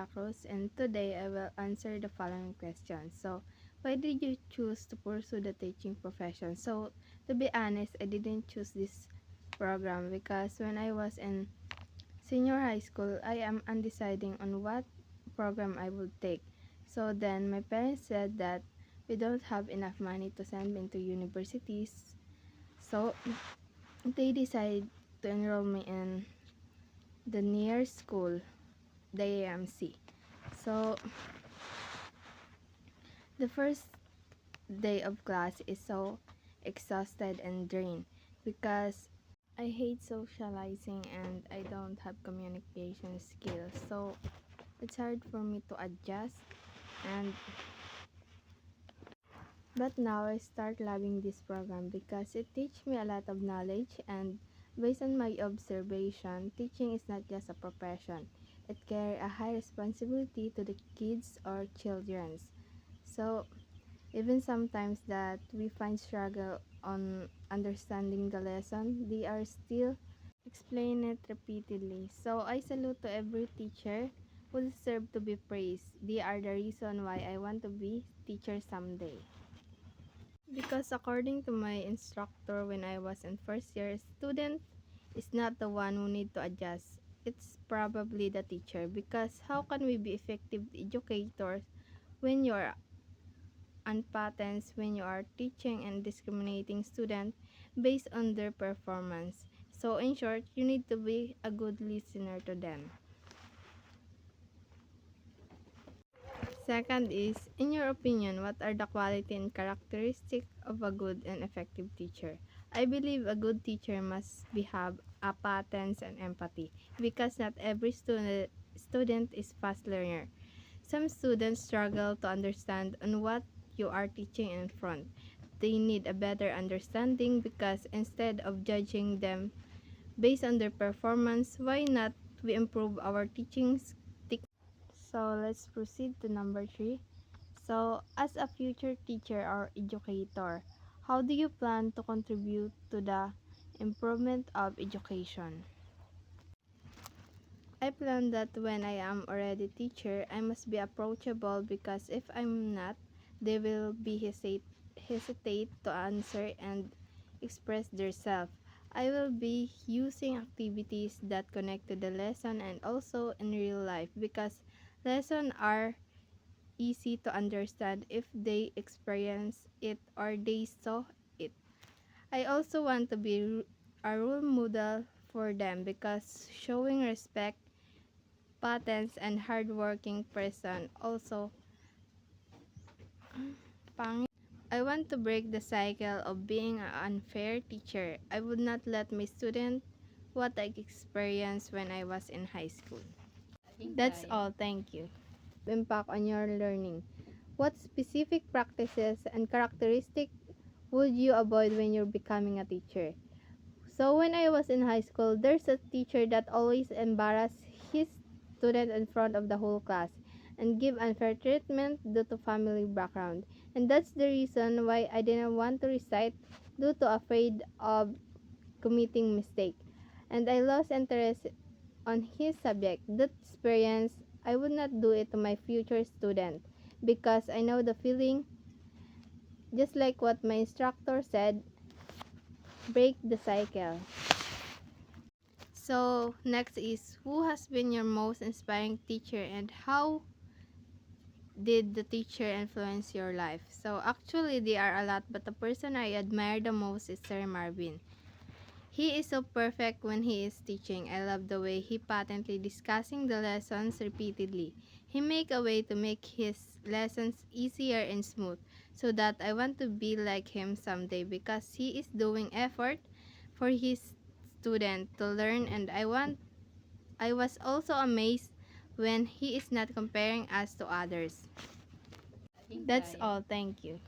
Santa Cruz, and today I will answer the following questions. So, why did you choose to pursue the teaching profession? So, to be honest, I didn't choose this program because when I was in senior high school, I am undeciding on what program I would take. So then my parents said that we don't have enough money to send me into universities. So they decided to enroll me in the nearest school, the AMC. So the first day of class is so exhausted and drained because I hate socializing and I don't have communication skills. So it's hard for me to adjust, and but now I start loving this program because it teaches me a lot of knowledge, and based on my observation, teaching is not just a profession. It carries a high responsibility to the kids or children. So even sometimes that we find struggle on understanding the lesson, they are still explain it repeatedly. So I salute to every teacher who deserve to be praised. They are the reason why I want to be teacher someday. Because according to my instructor when I was in first year, student is not the one who need to adjust. It's probably the teacher, because how can we be effective educators when you are unpatents, when you are teaching and discriminating students based on their performance? So in short, you need to be a good listener to them. Second is, in your opinion, what are the quality and characteristic of a good and effective teacher? I believe a good teacher must have a patience and empathy, because not every student is fast learner. Some students struggle to understand on what you are teaching in front. They need a better understanding, because instead of judging them based on their performance, why not we improve our teaching techniques? So let's proceed to number 3. So as a future teacher or educator, how do you plan to contribute to the improvement of education? I plan that when I am already teacher, I must be approachable, because if I'm not, they will be hesitate to answer and express themselves. I will be using activities that connect to the lesson and also in real life, because lessons are easy to understand if they experience it or they saw it. I also want to be a role model for them, because showing respect, patience, and hardworking person also pangit. I want to break the cycle of being an unfair teacher. I would not let my student what I experienced when I was in high school. That's all. Thank you. Impact on your learning. What specific practices and characteristics would you avoid when you're becoming a teacher? So when I was in high school, there's a teacher that always embarrassed his student in front of the whole class and give unfair treatment due to family background. And that's the reason why I didn't want to recite, due to afraid of committing mistake. And I lost interest on his subject. That experience, I would not do it to my future student, because I know the feeling, just like what my instructor said, break the cycle. So next is, who has been your most inspiring teacher and how did the teacher influence your life? So actually there are a lot, but the person I admire the most is Sir Marvin. He is so perfect when he is teaching. I love the way he patently discussing the lessons repeatedly. He make a way to make his lessons easier and smooth, so that I want to be like him someday, because he is doing effort for his student to learn, and I was also amazed when he is not comparing us to others. That's all. Thank you.